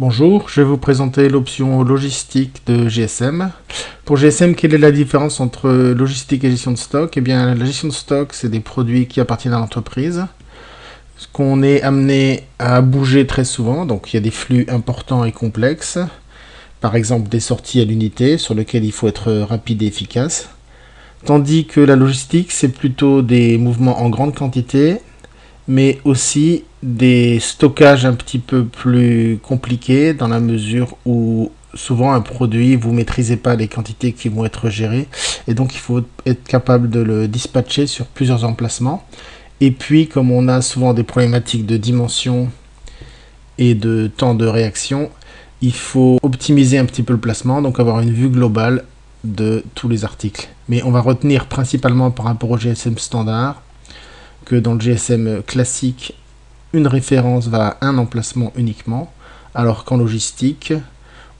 Bonjour, je vais vous présenter l'option logistique de GSM. Pour GSM, quelle est la différence entre logistique et gestion de stock? Eh bien, la gestion de stock, c'est des produits qui appartiennent à l'entreprise, ce qu'on est amené à bouger très souvent, donc il y a des flux importants et complexes, par exemple des sorties à l'unité sur lesquelles il faut être rapide et efficace. Tandis que la logistique, c'est plutôt des mouvements en grande quantité, mais aussi des stockages un petit peu plus compliqués dans la mesure où souvent un produit, vous ne maîtrisez pas les quantités qui vont être gérées et donc il faut être capable de le dispatcher sur plusieurs emplacements. Et puis comme on a souvent des problématiques de dimension et de temps de réaction, il faut optimiser un petit peu le placement, donc avoir une vue globale de tous les articles. Mais on va retenir principalement par rapport au GSM standard que dans le GSM classique, une référence va à un emplacement uniquement, alors qu'en logistique,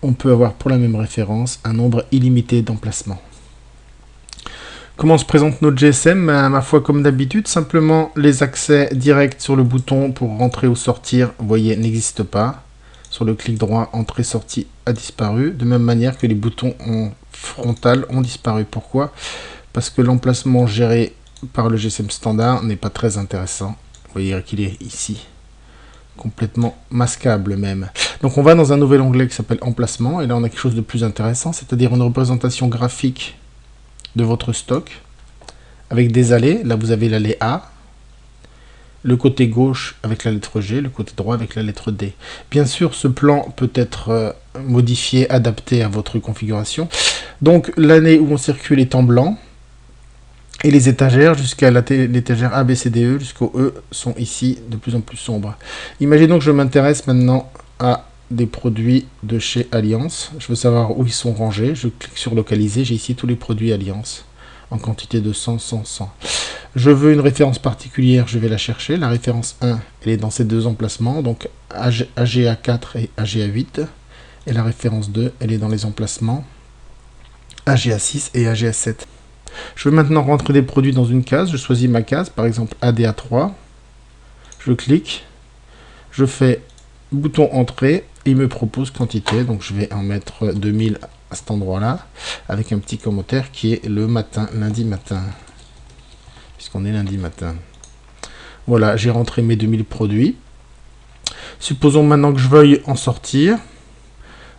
on peut avoir pour la même référence un nombre illimité d'emplacements. Comment se présente notre GSM? Ma foi, comme d'habitude, simplement les accès directs sur le bouton pour rentrer ou sortir, vous voyez, n'existent pas. Sur le clic droit, entrée-sortie a disparu, de même manière que les boutons en frontal ont disparu. Pourquoi? Parce que l'emplacement géré par le GSM standard n'est pas très intéressant. Vous voyez qu'il est ici, complètement masquable même. Donc on va dans un nouvel onglet qui s'appelle emplacement, et là on a quelque chose de plus intéressant, c'est-à-dire une représentation graphique de votre stock, avec des allées. Là vous avez l'allée A, le côté gauche avec la lettre G, le côté droit avec la lettre D. Bien sûr, ce plan peut être modifié, adapté à votre configuration. Donc l'année où on circule est en blanc, et les étagères jusqu'à l'étagère A, B, C, D, E jusqu'au E sont ici de plus en plus sombres. Imaginons que je m'intéresse maintenant à des produits de chez Alliance. Je veux savoir où ils sont rangés. Je clique sur localiser. J'ai ici tous les produits Alliance en quantité de 100, 100, 100. Je veux une référence particulière. Je vais la chercher. La référence 1, elle est dans ces deux emplacements. Donc AGA4 et AGA8. Et la référence 2, elle est dans les emplacements AGA6 et AGA7. Je veux maintenant rentrer des produits dans une case. Je choisis ma case, par exemple ADA3. Je clique. Je fais bouton entrée. Il me propose quantité. Donc je vais en mettre 2000 à cet endroit-là. Avec un petit commentaire qui est le matin, lundi matin. Puisqu'on est lundi matin. Voilà, j'ai rentré mes 2000 produits. Supposons maintenant que je veuille en sortir.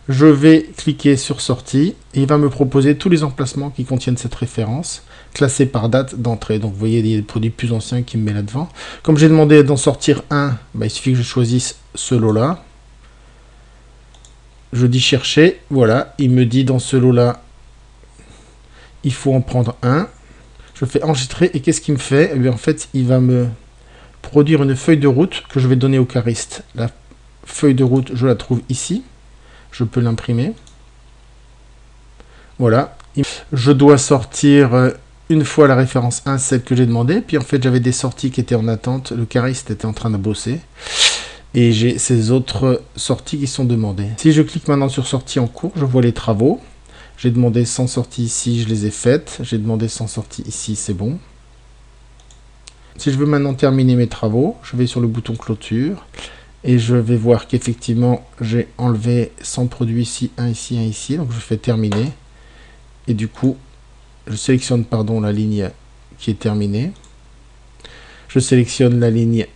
Je vais cliquer sur sortie et il va me proposer tous les emplacements qui contiennent cette référence, classés par date d'entrée. Donc vous voyez, il y a des produits plus anciens qui me met là-devant. Comme j'ai demandé d'en sortir un, il suffit que je choisisse ce lot-là. Je dis chercher, voilà, il me dit dans ce lot-là, il faut en prendre un. Je fais enregistrer et qu'est-ce qu'il me fait? Eh bien, en fait, il va me produire une feuille de route que je vais donner au cariste. La feuille de route, je la trouve ici. Je peux l'imprimer. Voilà. Je dois sortir une fois la référence 1, celle que j'ai demandé. Puis en fait, j'avais des sorties qui étaient en attente. Le cariste était en train de bosser. Et j'ai ces autres sorties qui sont demandées. Si je clique maintenant sur sortie en cours, je vois les travaux. J'ai demandé 100 sorties ici, je les ai faites. J'ai demandé 100 sorties ici, c'est bon. Si je veux maintenant terminer mes travaux, je vais sur le bouton clôture. Et je vais voir qu'effectivement, j'ai enlevé 100 produits ici, un ici, un ici. Donc je fais terminer. Et du coup, je sélectionne la ligne qui est terminée. Je sélectionne la ligne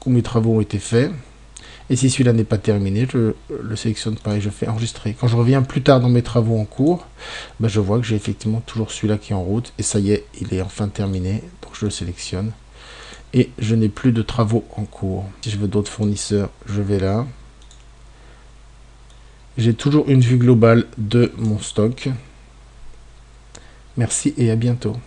où mes travaux ont été faits. Et si celui-là n'est pas terminé, je le sélectionne pareil, je fais enregistrer. Quand je reviens plus tard dans mes travaux en cours, je vois que j'ai effectivement toujours celui-là qui est en route. Et ça y est, il est enfin terminé. Donc je le sélectionne. Et je n'ai plus de travaux en cours. Si je veux d'autres fournisseurs, je vais là. J'ai toujours une vue globale de mon stock. Merci et à bientôt.